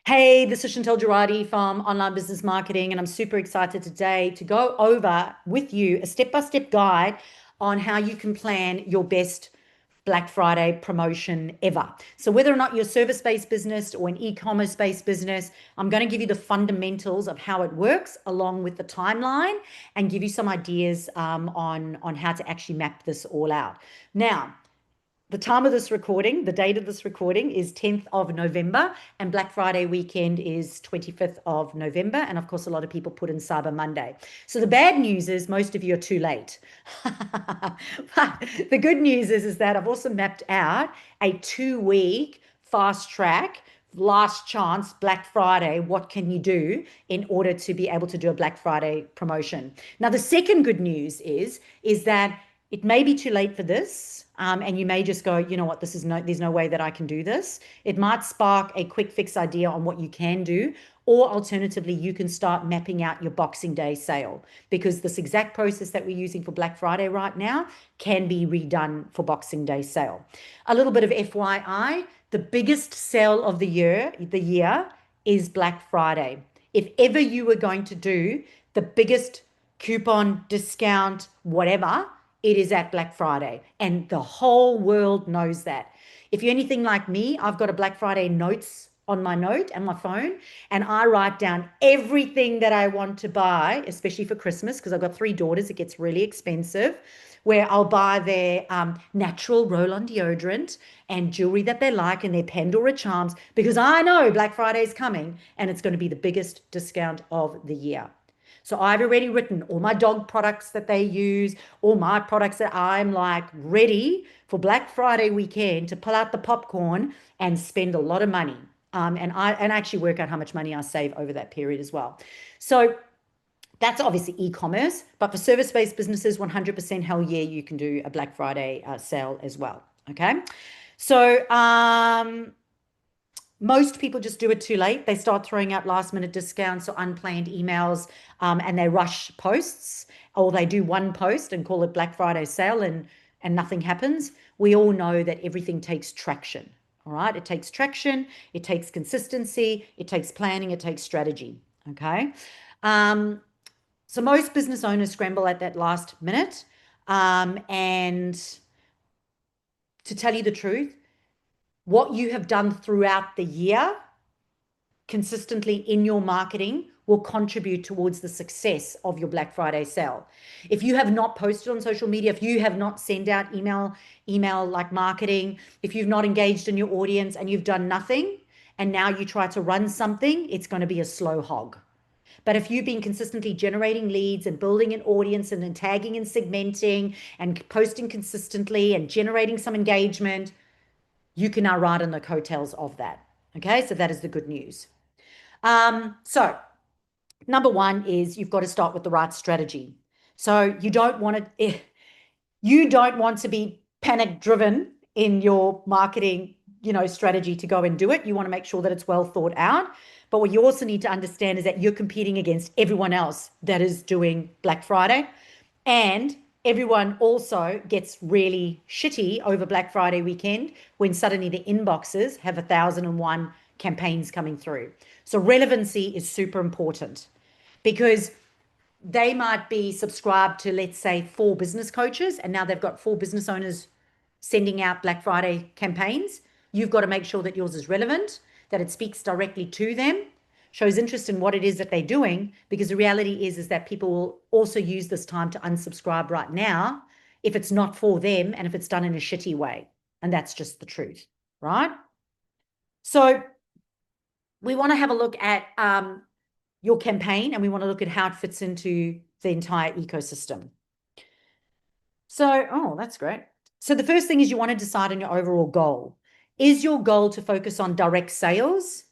Hey, this is Chantal Gerardy from Online Business Marketing, and I'm super excited today to go over with you a step-by-step guide on how you can plan your best Black Friday promotion ever. So whether or not you're a service-based business or an e-commerce based business, I'm going to give you the fundamentals of how it works along with the timeline and give you some ideas on how to actually map this all out. Now, the time of this recording, the date of this recording is 10th of November, and Black Friday weekend is 25th of November. And of course, a lot of people put in Cyber Monday. So the bad news is most of you are too late. But the good news is that I've also mapped out a 2-week fast track last chance Black Friday. What can you do in order to be able to do a Black Friday promotion? Now, the second good news is that it may be too late for this, and you may just go, you know what, there's no way that I can do this. It might spark a quick fix idea on what you can do, or alternatively, you can start mapping out your Boxing Day sale, because this exact process that we're using for Black Friday right now can be redone for Boxing Day sale. A little bit of FYI, the biggest sale of the year is Black Friday. If ever you were going to do the biggest coupon discount, whatever, it is at Black Friday, and the whole world knows that. If you're anything like me, I've got a Black Friday notes on my note and my phone, and I write down everything that I want to buy, especially for Christmas, because I've got 3 daughters. It gets really expensive, where I'll buy their natural roll-on deodorant and jewelry that they like and their Pandora charms, because I know Black Friday is coming and it's going to be the biggest discount of the year. So I've already written all my dog products that they use, all my products that I'm like ready for Black Friday weekend to pull out the popcorn and spend a lot of money. And I actually work out how much money I save over that period as well. So that's obviously e-commerce, but for service-based businesses, 100% hell yeah, you can do a Black Friday sale as well. Okay. So most people just do it too late. They start throwing out last minute discounts or unplanned emails, and they rush posts, or they do one post and call it Black Friday sale, and nothing happens. We all know that everything takes traction. All right. It takes traction. It takes consistency. It takes planning. It takes strategy. Okay. So most business owners scramble at that last minute. And to tell you the truth, what you have done throughout the year consistently in your marketing will contribute towards the success of your Black Friday sale. If you have not posted on social media, if you have not sent out email like marketing, if you've not engaged in your audience and you've done nothing, and now you try to run something, it's going to be a slow hog. But if you've been consistently generating leads and building an audience and then tagging and segmenting and posting consistently and generating some engagement, you can now ride on the coattails of that. Okay, so that is the good news. So number one is you've got to start with the right strategy. So you don't want to be panic driven in your marketing, strategy to go and do it. You want to make sure that it's well thought out. But what you also need to understand is that you're competing against everyone else that is doing Black Friday, and everyone also gets really shitty over Black Friday weekend when suddenly the inboxes have 1,001 campaigns coming through. So relevancy is super important, because they might be subscribed to, let's say, 4 business coaches, and now they've got 4 business owners sending out Black Friday campaigns. You've got to make sure that yours is relevant, that it speaks directly to them, shows interest in what it is that they're doing, because the reality is that people will also use this time to unsubscribe right now if it's not for them and if it's done in a shitty way. And that's just the truth, right? So we want to have a look at your campaign, and we want to look at how it fits into the entire ecosystem. So, oh, that's great. So the first thing is you want to decide on your overall goal. Is your goal to focus on direct sales,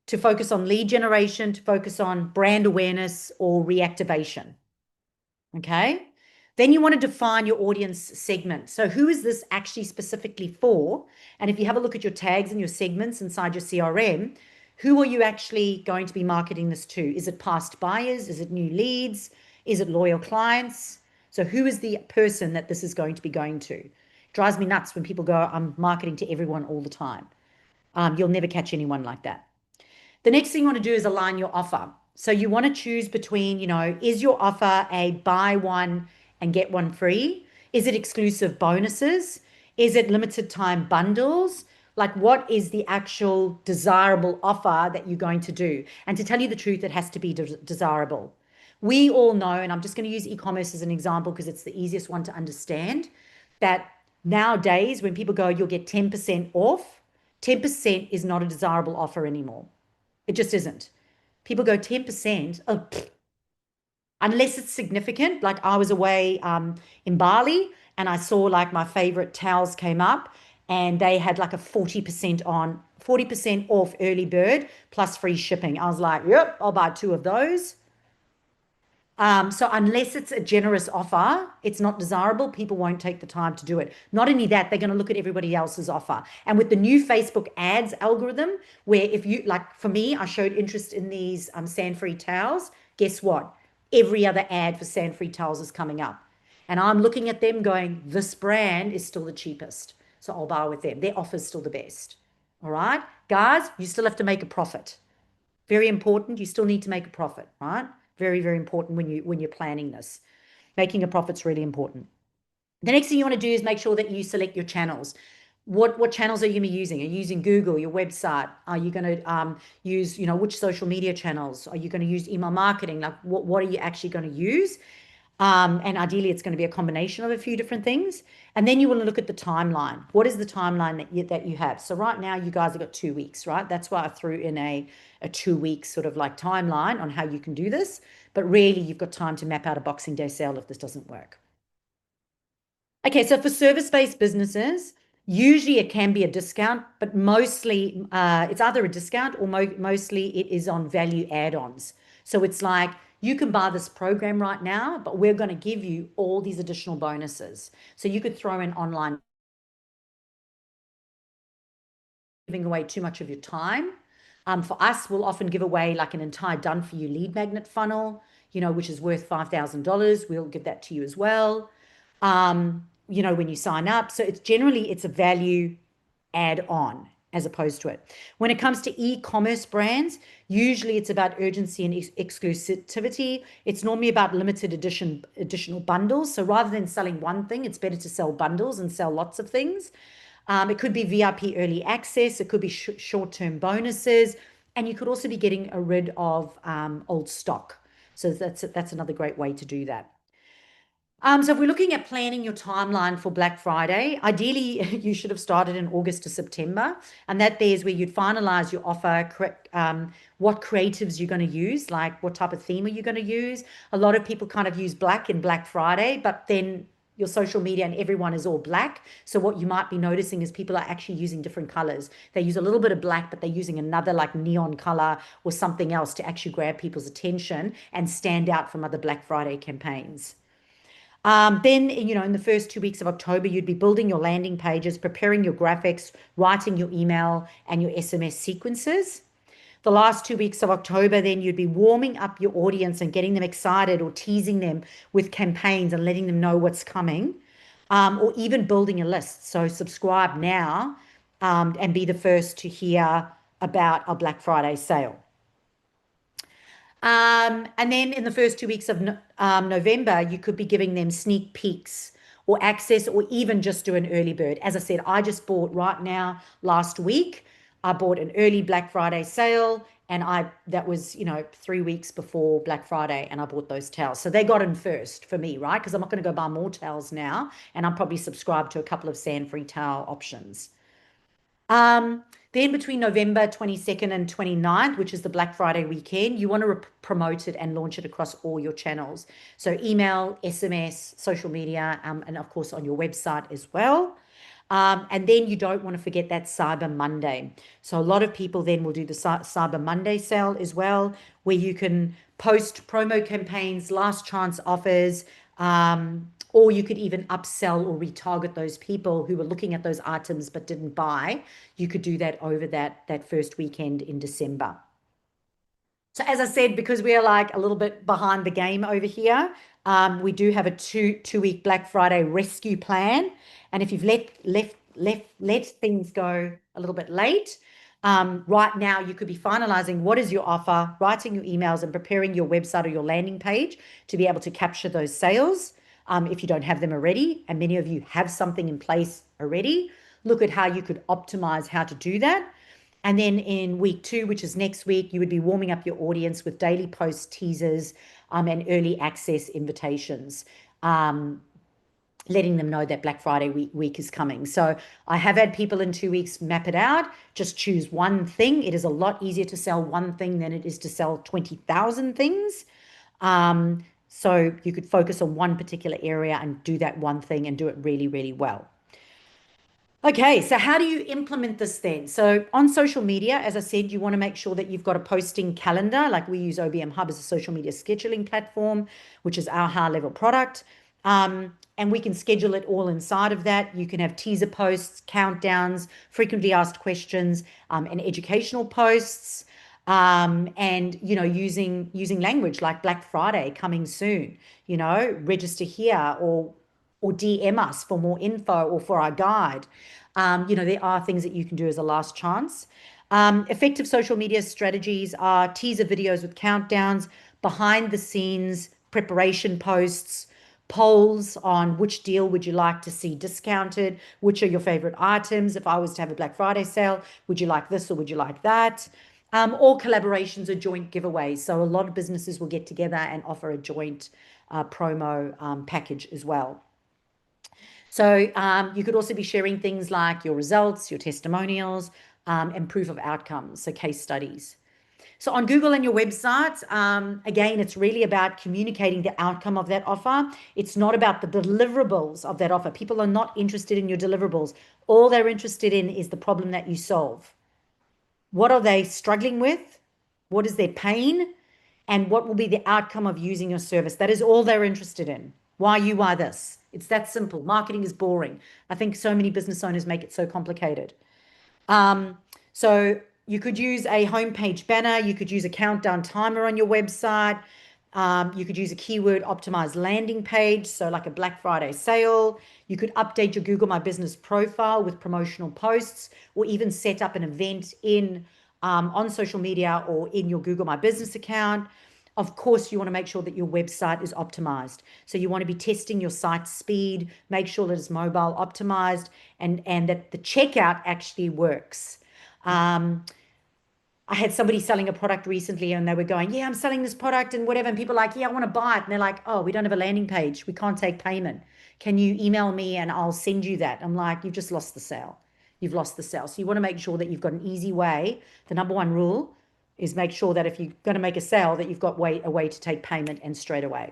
to focus on lead generation, to focus on brand awareness or reactivation? Okay. Then you want to define your audience segment. So who is this actually specifically for? And if you have a look at your tags and your segments inside your CRM, who are you actually going to be marketing this to? Is it past buyers? Is it new leads? Is it loyal clients? So who is the person that this is going to be going to? It drives me nuts when people go, I'm marketing to everyone all the time. You'll never catch anyone like that. The next thing you want to do is align your offer. So you want to choose between, is your offer a buy one and get one free? Is it exclusive bonuses? Is it limited time bundles? Like, what is the actual desirable offer that you're going to do? And to tell you the truth, it has to be desirable. We all know, and I'm just going to use e-commerce as an example because it's the easiest one to understand, that nowadays when people go, you'll get 10% off, 10% is not a desirable offer anymore. It just isn't. People go 10%, oh, unless it's significant. Like I was away in Bali and I saw like my favorite towels came up and they had like a 40% off early bird plus free shipping. I was like, yep, I'll buy two of those. So unless it's a generous offer, it's not desirable. People won't take the time to do it. Not only that, they're going to look at everybody else's offer. And with the new Facebook ads algorithm, where if you like, for me, I showed interest in these sand-free towels. Guess what? Every other ad for sand-free towels is coming up, and I'm looking at them going, this brand is still the cheapest, so I'll buy with them. Their offer's still the best. All right, guys, you still have to make a profit. Very important. You still need to make a profit, right? Very, very important when you're planning this. Making a profit's really important. The next thing you want to do is make sure that you select your channels. What channels are you going to be using? Are you using Google, your website? Are you going to use, which social media channels? Are you going to use email marketing? Like what are you actually going to use? And ideally, it's going to be a combination of a few different things. And then you want to look at the timeline. What is the timeline that you have? So right now, you guys have got 2 weeks, right? That's why I threw in a 2 week sort of like timeline on how you can do this. But really, you've got time to map out a Boxing Day sale if this doesn't work. Okay, so for service-based businesses, usually it can be a discount, but mostly it's either a discount or mostly it is on value add-ons. So it's like you can buy this program right now, but we're going to give you all these additional bonuses. So you could throw in online, giving away too much of your time. For us, we'll often give away like an entire done for you lead magnet funnel, which is worth $5,000. We'll give that to you as well. When you sign up. So it's a value add on as opposed to it. When it comes to e-commerce brands, usually it's about urgency and exclusivity. It's normally about limited edition additional bundles. So rather than selling one thing, it's better to sell bundles and sell lots of things. It could be VIP early access. It could be short-term bonuses. And you could also be getting rid of old stock. So that's another great way to do that. So if we're looking at planning your timeline for Black Friday, ideally you should have started in August to September, and there's where you'd finalize your offer, what creatives you're going to use, like what type of theme are you going to use. A lot of people kind of use black in Black Friday, but then your social media and everyone is all black. So what you might be noticing is people are actually using different colors. They use a little bit of black, but they're using another like neon color or something else to actually grab people's attention and stand out from other Black Friday campaigns. Then, in the first 2 weeks of October, you'd be building your landing pages, preparing your graphics, writing your email and your SMS sequences. The last 2 weeks of October, then you'd be warming up your audience and getting them excited or teasing them with campaigns and letting them know what's coming, or even building a list. So subscribe now and be the first to hear about our Black Friday sale. And then in the first 2 weeks of November, you could be giving them sneak peeks or access or even just do an early bird. As I said, I just bought right now last week. I bought an early Black Friday sale and that was, 3 weeks before Black Friday and I bought those towels. So they got in first for me, right? Because I'm not going to go buy more towels now and I'll probably subscribe to a couple of sand-free towel options. Then between November 22nd and 29th, which is the Black Friday weekend, you want to promote it and launch it across all your channels. So email, SMS, social media, and of course on your website as well. And then you don't want to forget that Cyber Monday. So a lot of people then will do the Cyber Monday sale as well, where you can post promo campaigns, last chance offers, or you could even upsell or retarget those people who were looking at those items but didn't buy. You could do that over that first weekend in December. So as I said, because we are like a little bit behind the game over here, we do have a two-week Black Friday rescue plan. And if you've let things go a little bit late, Right now, you could be finalizing what is your offer, writing your emails, and preparing your website or your landing page to be able to capture those sales if you don't have them already. And many of you have something in place already. Look at how you could optimize how to do that. And then in week 2, which is next week, you would be warming up your audience with daily post teasers and early access invitations. Letting them know that Black Friday week is coming. So I have had people in 2 weeks map it out. Just choose one thing. It is a lot easier to sell one thing than it is to sell 20,000 things. So you could focus on one particular area and do that one thing and do it really, really well. Okay, so how do you implement this then? So on social media, as I said, you want to make sure that you've got a posting calendar. Like we use OBM Hub as a social media scheduling platform, which is our high level product. And we can schedule it all inside of that. You can have teaser posts, countdowns, frequently asked questions, and educational posts. And using language like Black Friday coming soon, register here or DM us for more info or for our guide. There are things that you can do as a last chance. Effective social media strategies are teaser videos with countdowns, behind the scenes preparation posts, polls on which deal would you like to see discounted, which are your favorite items. If I was to have a Black Friday sale, would you like this or would you like that? Or collaborations or joint giveaways. So a lot of businesses will get together and offer a joint promo package as well. So you could also be sharing things like your results, your testimonials, and proof of outcomes, so case studies. So on Google and your website, again, it's really about communicating the outcome of that offer. It's not about the deliverables of that offer. People are not interested in your deliverables. All they're interested in is the problem that you solve. What are they struggling with? What is their pain? And what will be the outcome of using your service? That is all they're interested in. Why you, why this? It's that simple. Marketing is boring. I think so many business owners make it so complicated. So you could use a homepage banner. You could use a countdown timer on your website. You could use a keyword optimized landing page, so like a Black Friday sale. You could update your Google My Business profile with promotional posts, or even set up an event on social media or in your Google My Business account. Of course, you want to make sure that your website is optimized. So you want to be testing your site speed, make sure that it's mobile optimized, and that the checkout actually works. I had somebody selling a product recently and they were going, yeah, I'm selling this product and whatever. And people are like, yeah, I want to buy it. And they're like, oh, we don't have a landing page. We can't take payment. Can you email me and I'll send you that? I'm like, you've just lost the sale. You've lost the sale. So you want to make sure that you've got an easy way. The number one rule is make sure that if you're going to make a sale, that you've got a way to take payment and straight away.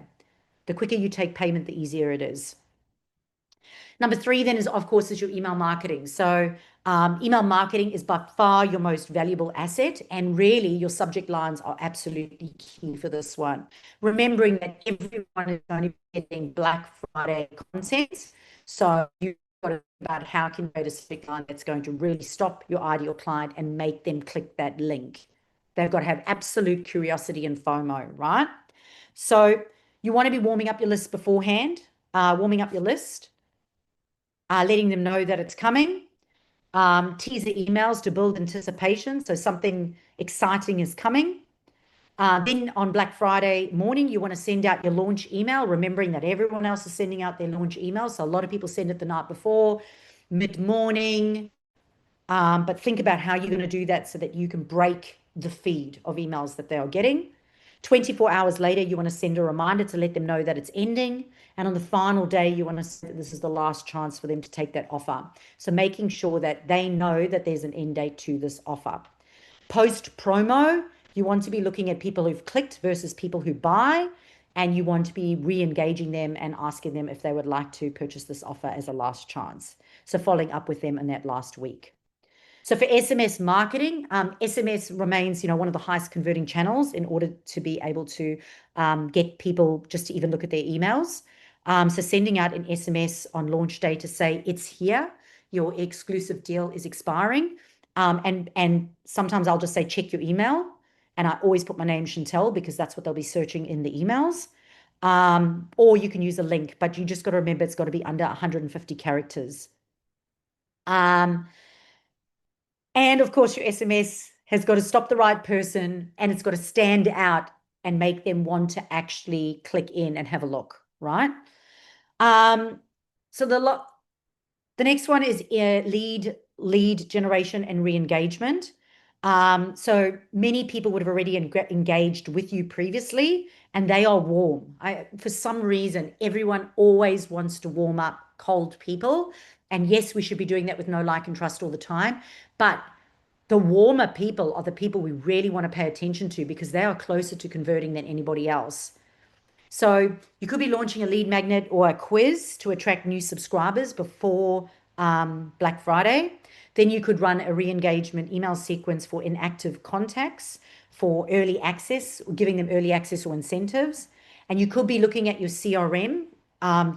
The quicker you take payment, the easier it is. Number 3 then is, of course, is your email marketing. So email marketing is by far your most valuable asset, and really your subject lines are absolutely key for this one. Remembering that everyone is only getting Black Friday content, so you've got to think about how can you create a subject line that's going to really stop your ideal client and make them click that link. They've got to have absolute curiosity and FOMO, right? So you want to be warming up your list beforehand, warming up your list. Letting them know that it's coming, teaser emails to build anticipation, so something exciting is coming. Then on Black Friday morning, you want to send out your launch email, remembering that everyone else is sending out their launch email. So a lot of people send it the night before, mid-morning, but think about how you're going to do that so that you can break the feed of emails that they are getting. 24 hours later, you want to send a reminder to let them know that it's ending. And on the final day, you want to say that this is the last chance for them to take that offer. So making sure that they know that there's an end date to this offer. Post promo, you want to be looking at people who've clicked versus people who buy, and you want to be re-engaging them and asking them if they would like to purchase this offer as a last chance. So following up with them in that last week. So for SMS marketing, SMS remains, one of the highest converting channels in order to be able to get people just to even look at their emails. So sending out an SMS on launch day to say, it's here, your exclusive deal is expiring. And sometimes I'll just say, check your email. And I always put my name, Chantal, because that's what they'll be searching in the emails. Or you can use a link, but you just got to remember it's got to be under 150 characters. And of course, your SMS has got to stop the right person and it's got to stand out and make them want to actually click in and have a look, right? Um, so the next one is lead generation and re-engagement. So many people would have already engaged with you previously, and they are warm. For some reason, everyone always wants to warm up cold people. And yes, we should be doing that with no like and trust all the time. But the warmer people are the people we really want to pay attention to because they are closer to converting than anybody else. So you could be launching a lead magnet or a quiz to attract new subscribers before Black Friday. Then you could run a re-engagement email sequence for inactive contacts for early access, giving them early access or incentives. And you could be looking at your CRM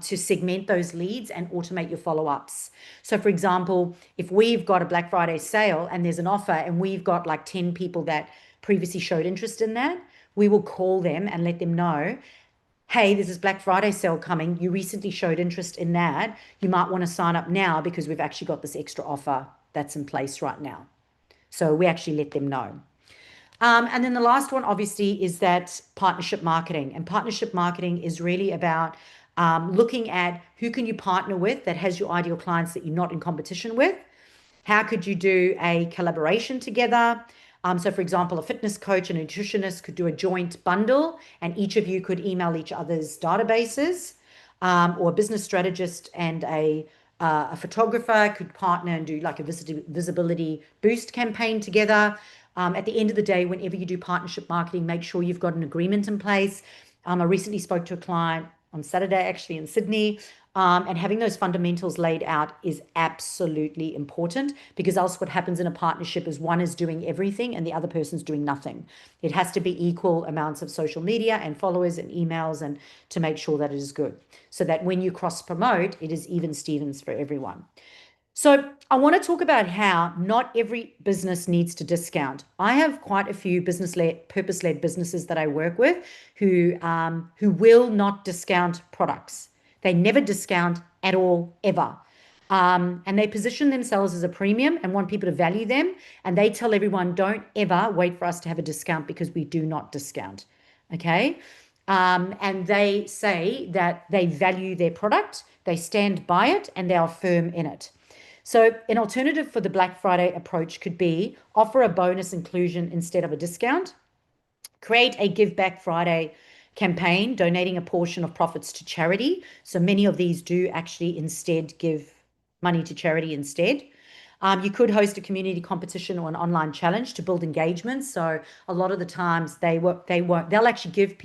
to segment those leads and automate your follow-ups. So for example, if we've got a Black Friday sale and there's an offer and we've got like 10 people that previously showed interest in that, we will call them and let them know, hey, there's this Black Friday sale coming. You recently showed interest in that. You might want to sign up now because we've actually got this extra offer that's in place right now. So we actually let them know. And then the last one, obviously, is that partnership marketing. And partnership marketing is really about looking at who can you partner with that has your ideal clients that you're not in competition with. How could you do a collaboration together? So, for example, a fitness coach and a nutritionist could do a joint bundle, and each of you could email each other's databases, or a business strategist and a photographer could partner and do like a visibility boost campaign together. At the end of the day, whenever you do partnership marketing, make sure you've got an agreement in place. I recently spoke to a client on Saturday, actually in Sydney, and having those fundamentals laid out is absolutely important because else what happens in a partnership is one is doing everything and the other person's doing nothing. It has to be equal amounts of social media and followers and emails and to make sure that it is good so that when you cross promote, it is even Stevens for everyone. So I want to talk about how not every business needs to discount. I have quite a few business-led, purpose-led businesses that I work with who will not discount products. They never discount at all, ever. And they position themselves as a premium and want people to value them. And they tell everyone, don't ever wait for us to have a discount because we do not discount. Okay. And they say that they value their product, they stand by it, and they are firm in it. So an alternative for the Black Friday approach could be offer a bonus inclusion instead of a discount, create a Give Back Friday campaign, donating a portion of profits to charity. So many of these do actually instead give money to charity instead. You could host a community competition or an online challenge to build engagement. So a lot of the times they'll actually give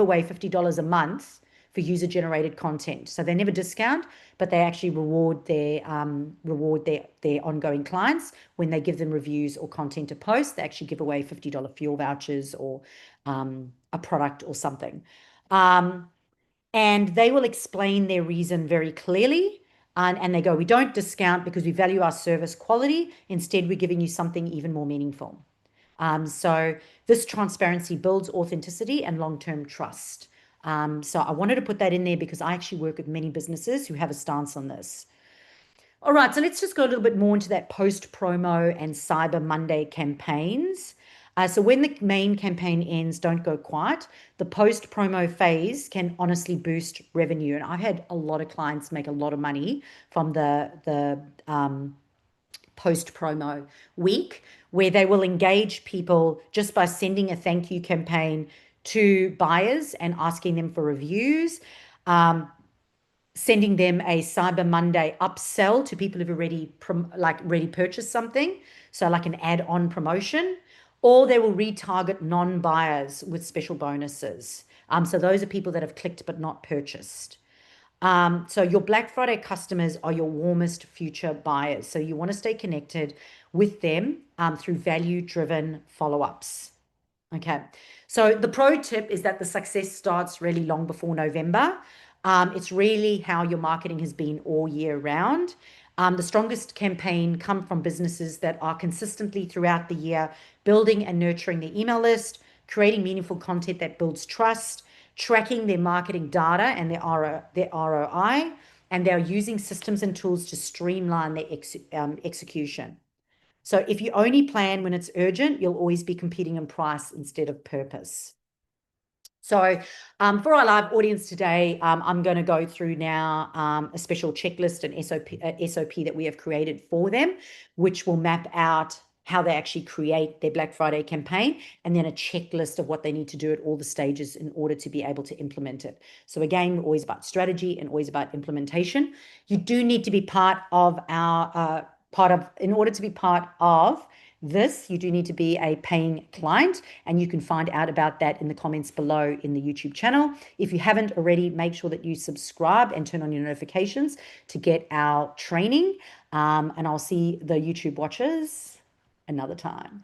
away $50 a month for user generated content. So they never discount, but they actually reward their ongoing clients when they give them reviews or content to post. They actually give away $50 fuel vouchers or a product or something. And they will explain their reason very clearly. And they go, we don't discount because we value our service quality. Instead, we're giving you something even more meaningful. So this transparency builds authenticity and long-term trust. So I wanted to put that in there because I actually work with many businesses who have a stance on this. All right, so let's just go a little bit more into that post-promo and Cyber Monday campaigns. So when the main campaign ends, don't go quiet. The post-promo phase can honestly boost revenue. And I've had a lot of clients make a lot of money from the post-promo week where they will engage people just by sending a thank you campaign to buyers and asking them for reviews. Sending them a Cyber Monday upsell to people who've already purchased something, so like an add-on promotion, or they will retarget non-buyers with special bonuses. So those are people that have clicked but not purchased. So your Black Friday customers are your warmest future buyers. So you want to stay connected with them through value-driven follow-ups. Okay, so the pro tip is that the success starts really long before November. It's really how your marketing has been all year round. The strongest campaign come from businesses that are consistently throughout the year building and nurturing their email list, creating meaningful content that builds trust, tracking their marketing data and their ROI, and they're using systems and tools to streamline their execution. So if you only plan when it's urgent, you'll always be competing in price instead of purpose. So for our live audience today, I'm going to go through now a special checklist and SOP that we have created for them, which will map out how they actually create their Black Friday campaign, and then a checklist of what they need to do at all the stages in order to be able to implement it. So again, we're always about strategy and always about implementation. You do need to be part of our in order to be part of this, you do need to be a paying client, and you can find out about that in the comments below in the YouTube channel. If you haven't already, make sure that you subscribe and turn on your notifications to get our training. And I'll see the YouTube watchers another time.